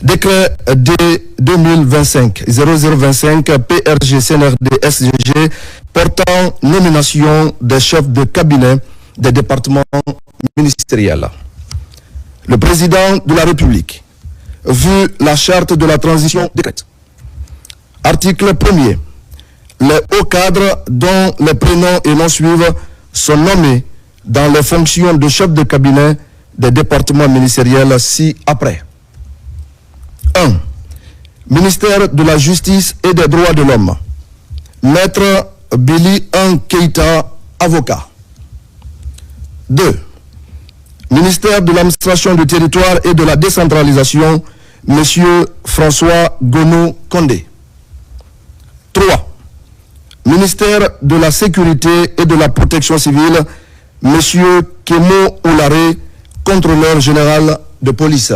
Décret D2025-0025 PRG CNRD SGG portant nomination des chefs de cabinet des départements ministériels. Le président de la République, vu la charte de la transition décrète. Article 1er. Les hauts cadres dont les prénoms et noms suivent sont nommés dans les fonctions de chef de cabinet des départements ministériels ci-après. 1. Ministère de la Justice et des Droits de l'Homme. Maître Billy Keïta, avocat. 2. Ministère de l'Administration du Territoire et de la Décentralisation, Monsieur François Gono Condé. 3. Ministère de la Sécurité et de la Protection civile, Monsieur Kemo Oulare, contrôleur général de police.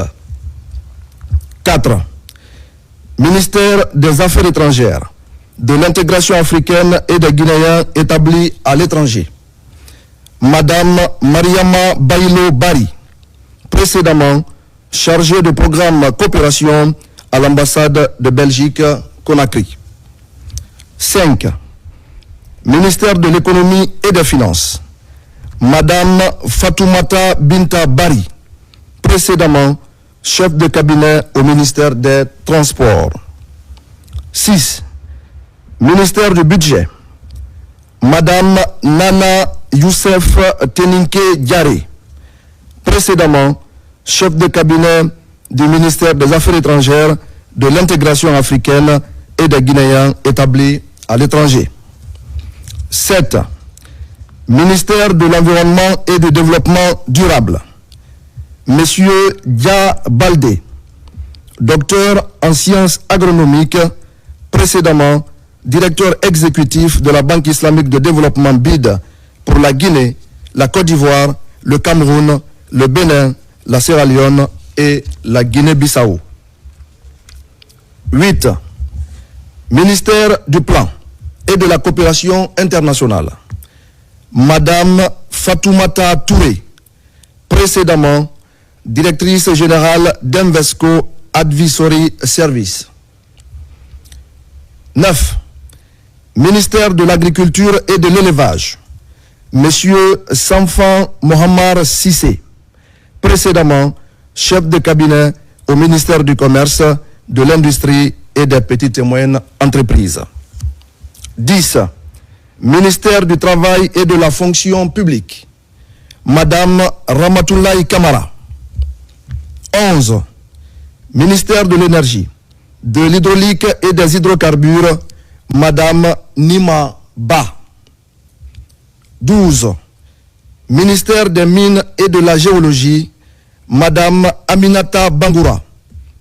4. Ministère des Affaires étrangères, de l'intégration africaine et des Guinéens établis à l'étranger. Madame Mariama Bailo Bari, précédemment chargée de programme coopération à l'ambassade de Belgique, Conakry. 5. Ministère de l'économie et des finances. Madame Fatoumata Binta Bari, précédemment chef de cabinet au ministère des Transports. 6. Ministère du Budget. Madame Nana Youssef Teninke Diaré, précédemment chef de cabinet du ministère des Affaires étrangères, de l'intégration africaine et des Guinéens établis à l'étranger. 7. Ministère de l'Environnement et du Développement durable. Monsieur Dia Baldé, docteur en sciences agronomiques, précédemment directeur exécutif de la Banque islamique de développement BID pour la Guinée, la Côte d'Ivoire, le Cameroun, le Bénin, la Sierra Leone et la Guinée-Bissau. 8. Ministère du Plan et de la Coopération internationale. Madame Fatoumata Touré, précédemment directrice générale d'Invesco Advisory Service. 9. Ministère de l'Agriculture et de l'Élevage. Monsieur Sanfan Mohamed Sissé, précédemment chef de cabinet au ministère du Commerce, de l'Industrie et des petites et moyennes entreprises. 10. Ministère du Travail et de la Fonction publique. Madame Ramatoulaye Kamara. 11. Ministère de l'Énergie, de l'Hydraulique et des Hydrocarbures, Madame Nima Ba. 12. Ministère des Mines et de la Géologie, Madame Aminata Bangoura,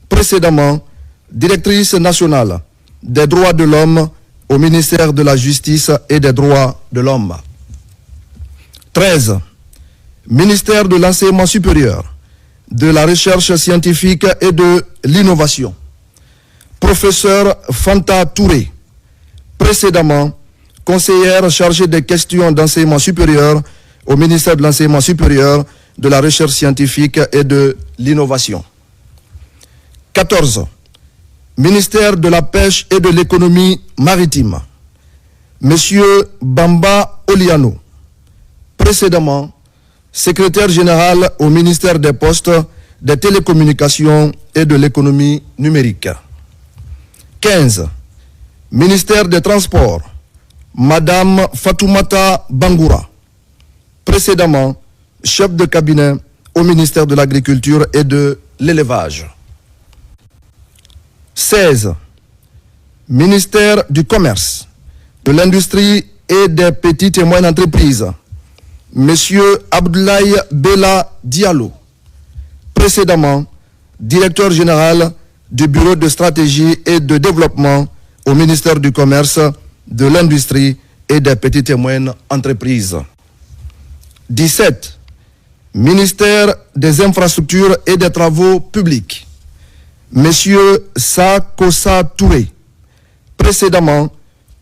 précédemment directrice nationale des droits de l'homme au ministère de la Justice et des droits de l'homme. 13. Ministère de l'Enseignement supérieur, de la Recherche scientifique et de l'Innovation. Professeur Fanta Touré, précédemment conseillère chargée des questions d'enseignement supérieur au ministère de l'Enseignement supérieur, de la Recherche scientifique et de l'Innovation. 14. Ministère de la Pêche et de l'Économie maritime. Monsieur Bamba Oliano, précédemment secrétaire général au ministère des Postes, des Télécommunications et de l'Économie numérique. 15. Ministère des Transports. Madame Fatoumata Bangoura, précédemment chef de cabinet au ministère de l'Agriculture et de l'Élevage. 16. Ministère du Commerce, de l'Industrie et des petites et moyennes entreprises. Monsieur Abdoulaye Bella Diallo, précédemment directeur général du Bureau de stratégie et de développement au ministère du Commerce, de l'Industrie et des petites et moyennes entreprises. 17. Ministère des Infrastructures et des Travaux publics. Monsieur Sakosa Touré, précédemment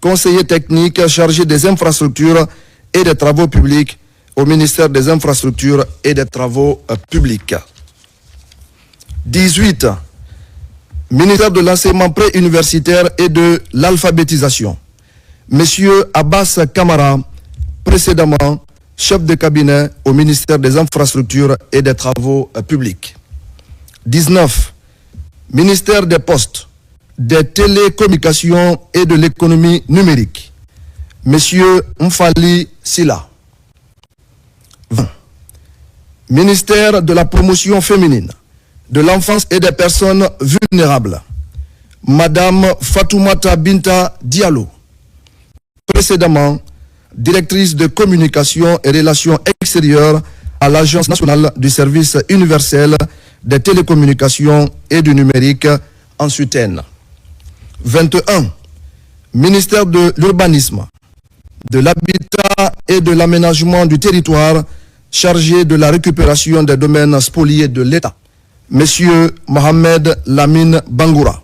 conseiller technique chargé des infrastructures et des travaux publics au ministère des Infrastructures et des Travaux publics. 18. ministère de l'enseignement préuniversitaire et de l'alphabétisation, M. Abbas Kamara, précédemment chef de cabinet au ministère des Infrastructures et des Travaux publics. 19. Ministère des Postes, des Télécommunications et de l'économie numérique, M. Mfali Sila. 20. Ministère de la Promotion féminine, de l'enfance et des personnes vulnérables, Madame Fatoumata Binta Diallo, précédemment directrice de communication et relations extérieures à l'Agence nationale du service universel des télécommunications et du numérique en Soutène. 21. Ministère de l'urbanisme, de l'habitat et de l'aménagement du territoire chargé de la récupération des domaines spoliés de l'État, M. Mohamed Lamine Bangoura.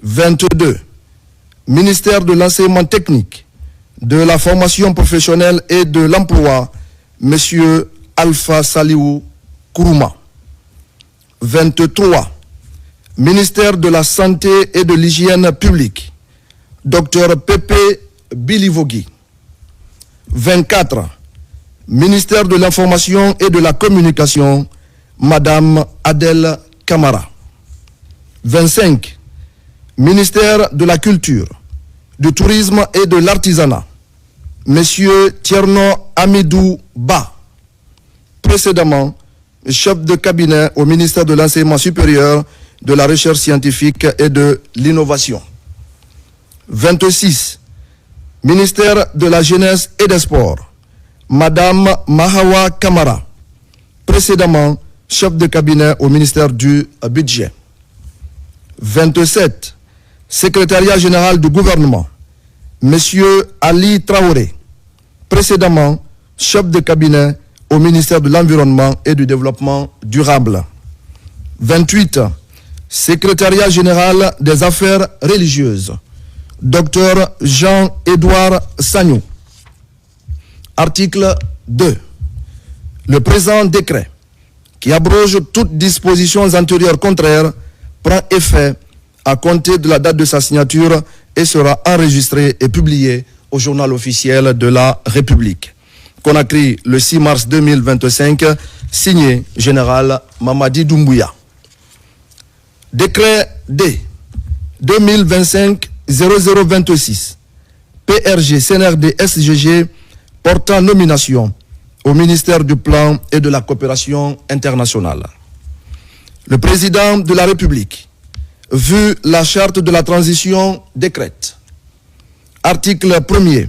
22. Ministère de l'enseignement technique, de la formation professionnelle et de l'emploi, M. Alpha Saliou Kourouma. 23. Ministère de la Santé et de l'Hygiène publique, Dr Pepe Bilivogui. 24. Ministère de l'Information et de la Communication, Madame Adèle Camara. 25. Ministère de la Culture, du Tourisme et de l'Artisanat, Monsieur Tierno Amidou Ba, précédemment chef de cabinet au ministère de l'Enseignement supérieur, de la Recherche scientifique et de l'Innovation. 26. Ministère de la Jeunesse et des Sports, Madame Mahawa Kamara, précédemment chef de cabinet au ministère du Budget. 27. Secrétariat général du gouvernement, Monsieur Ali Traoré, précédemment chef de cabinet au ministère de l'Environnement et du Développement durable. 28. Secrétariat général des affaires religieuses, Dr Jean-Édouard Sagnou. Article 2. Le présent décret, qui abroge toutes dispositions antérieures contraires, prend effet à compter de la date de sa signature et sera enregistré et publié au journal officiel de la République. Conakry, le 6 mars 2025, signé Général Mamadi Doumbouya. Décret D 2025-0026, PRG CNRD SGG, portant nomination au ministère du Plan et de la Coopération internationale. Le président de la République, vu la charte de la transition, décrète. Article 1er.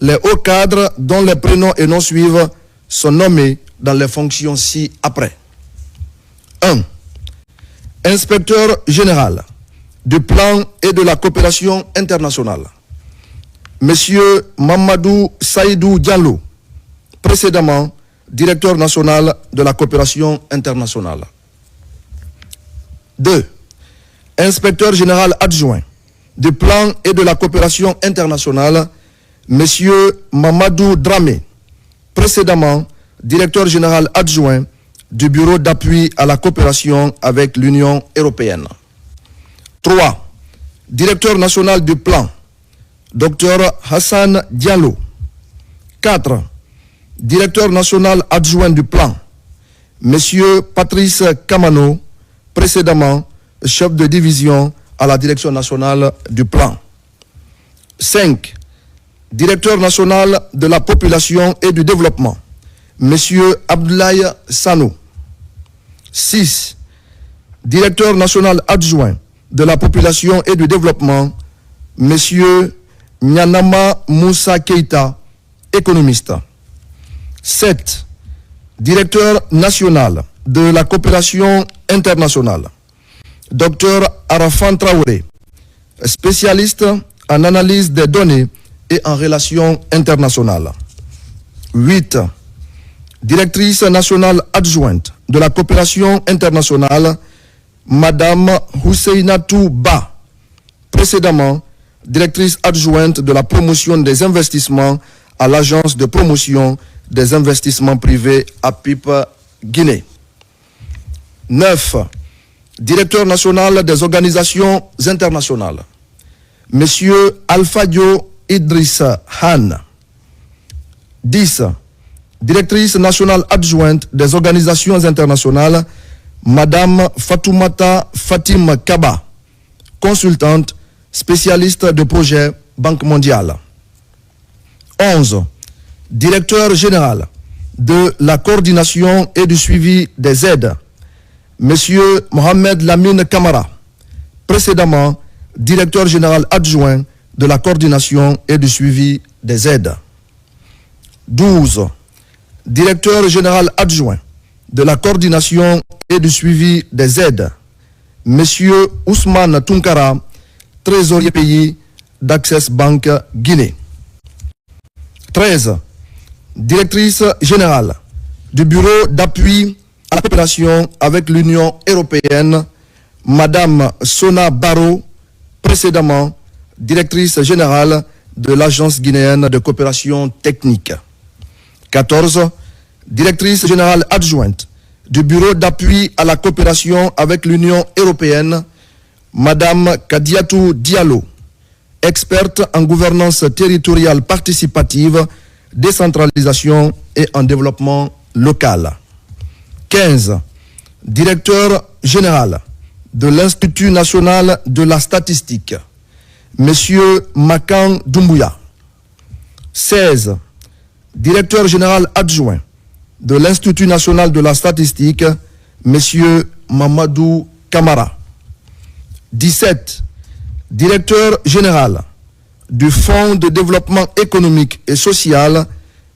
Les hauts cadres dont les prénoms et noms suivent sont nommés dans les fonctions ci-après. 1. Inspecteur général du Plan et de la Coopération internationale, Monsieur Mamadou Saïdou Diallo, précédemment directeur national de la coopération internationale. 2. Inspecteur général adjoint du Plan et de la Coopération internationale, Monsieur Mamadou Dramé, précédemment directeur général adjoint du Bureau d'appui à la coopération avec l'Union européenne. 3. Directeur national du Plan, Dr Hassan Diallo. 4. Directeur national adjoint du Plan, Monsieur Patrice Kamano, précédemment chef de division à la direction nationale du Plan. 5. Directeur national de la population et du développement, Monsieur Abdoulaye Sano. 6. Directeur national adjoint de la population et du développement, Monsieur Nyanama Moussa Keita, économiste. 7. Directeur national de la coopération internationale, Dr Arafan Traoré, spécialiste en analyse des données et en relations internationales. 8. Directrice nationale adjointe de la coopération internationale, Madame Husseinatou Ba, précédemment directrice adjointe de la promotion des investissements à l'Agence de promotion des investissements privés à PIP Guinée. 9. directeur national des organisations internationales. Monsieur Alfadio Idrissa Han. 10. Directrice nationale adjointe des organisations internationales, Madame Fatoumata Fatim Kaba, consultante, spécialiste de projet Banque mondiale. 11. Directeur général de la coordination et du suivi des aides, Monsieur Mohamed Lamine Kamara, précédemment directeur général adjoint de la coordination et du suivi des aides. 12. Directeur général adjoint de la coordination et du suivi des aides, Monsieur Ousmane Tunkara, trésorier pays d'Access Bank Guinée. 13. Directrice générale du bureau d'appui à la coopération avec l'Union européenne, Madame Sona Baro, précédemment directrice générale de l'Agence guinéenne de coopération technique. 14. Directrice générale adjointe du bureau d'appui à la coopération avec l'Union européenne, Madame Kadiatou Diallo, experte en gouvernance territoriale participative, décentralisation et en développement local. 15. Directeur général de l'Institut national de la statistique, Monsieur Makan Doumbouya. 16. Directeur général adjoint de l'Institut national de la statistique, Monsieur Mamadou Kamara. 17. Directeur général du Fonds de développement économique et social,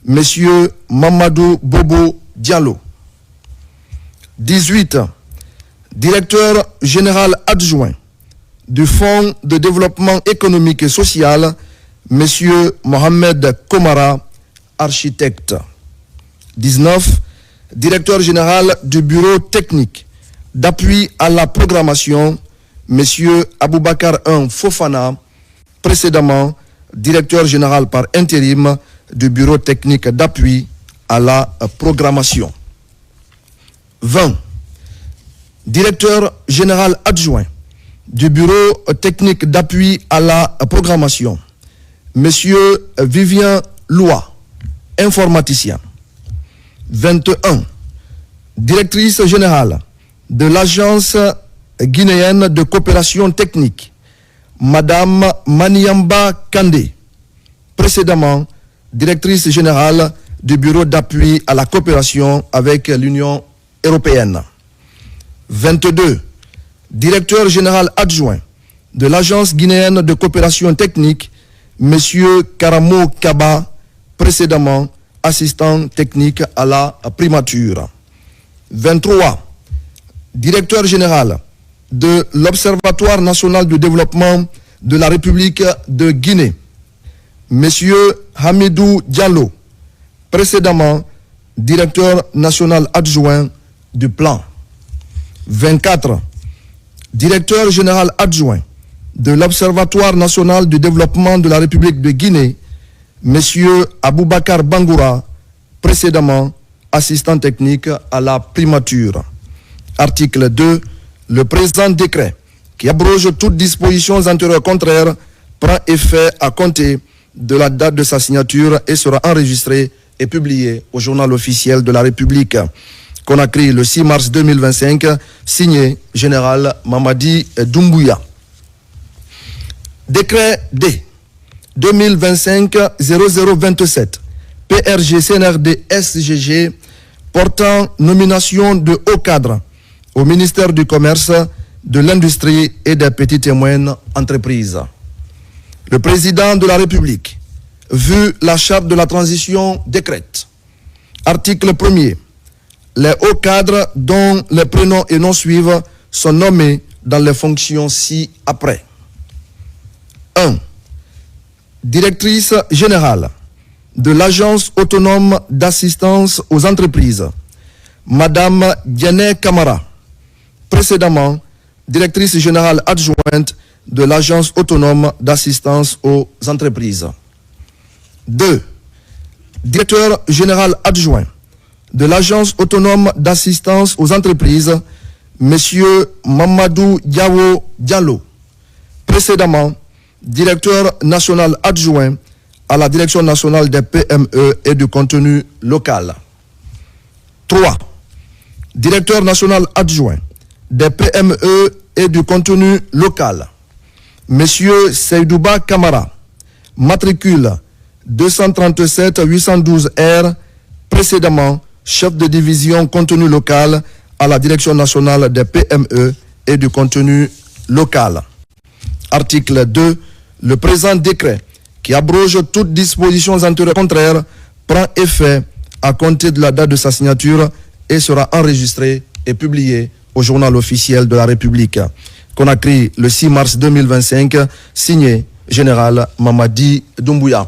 Monsieur Mamadou Bobo Diallo. 18. Directeur général adjoint du Fonds de développement économique et social, Monsieur Mohamed Komara, architecte. 19. Directeur général du bureau technique d'appui à la programmation, Monsieur Aboubakar Fofana, précédemment directeur général par intérim du bureau technique d'appui à la programmation. 20. Directeur général adjoint du bureau technique d'appui à la programmation, Monsieur Vivien Loua, informaticien. 21. Directrice générale de l'Agence guinéenne de coopération technique, Madame Maniamba Kandé, précédemment directrice générale du bureau d'appui à la coopération avec l'Union européenne. 22. Directeur général adjoint de l'Agence guinéenne de coopération technique, Monsieur Karamo Kaba, précédemment assistant technique à la primature. 23. Directeur général de l'Observatoire national du développement de la République de Guinée, Monsieur Hamidou Diallo, précédemment directeur national adjoint du plan. 24. Directeur général adjoint de l'Observatoire national du développement de la République de Guinée, Monsieur Aboubakar Bangoura, précédemment assistant technique à la primature. Article 2. Le présent décret, qui abroge toutes dispositions antérieures contraires, prend effet à compter de la date de sa signature et sera enregistré et publié au journal officiel de la République. Conakry, le 6 mars 2025, signé Général Mamadi Doumbouya. Décret D 2025-0027 PRG CNRD SGG portant nomination de hauts cadres au ministère du Commerce, de l'Industrie et des petites et moyennes entreprises. Le président de la République, vu la charte de la transition, décrète. Article 1er. Les hauts cadres dont les prénoms et noms suivent sont nommés dans les fonctions ci-après. 1. Directrice générale de l'Agence autonome d'assistance aux entreprises, Madame Diané Kamara, précédemment directrice générale adjointe de l'Agence autonome d'assistance aux entreprises. 2. Directeur général adjoint de l'Agence autonome d'assistance aux entreprises, Monsieur Mamadou Diawo Diallo, précédemment directeur national adjoint à la Direction nationale des PME et du contenu local. 3. Directeur national adjoint des PME et du contenu local. Monsieur Seydouba Kamara, matricule 237 812 R, précédemment chef de division contenu local à la Direction nationale des PME et du contenu local. Article 2. Le présent décret qui abroge toutes dispositions antérieures contraires prend effet à compter de la date de sa signature et sera enregistré et publié au journal officiel de la République. Conakry, le 6 mars 2025, signé Général Mamadi Doumbouya.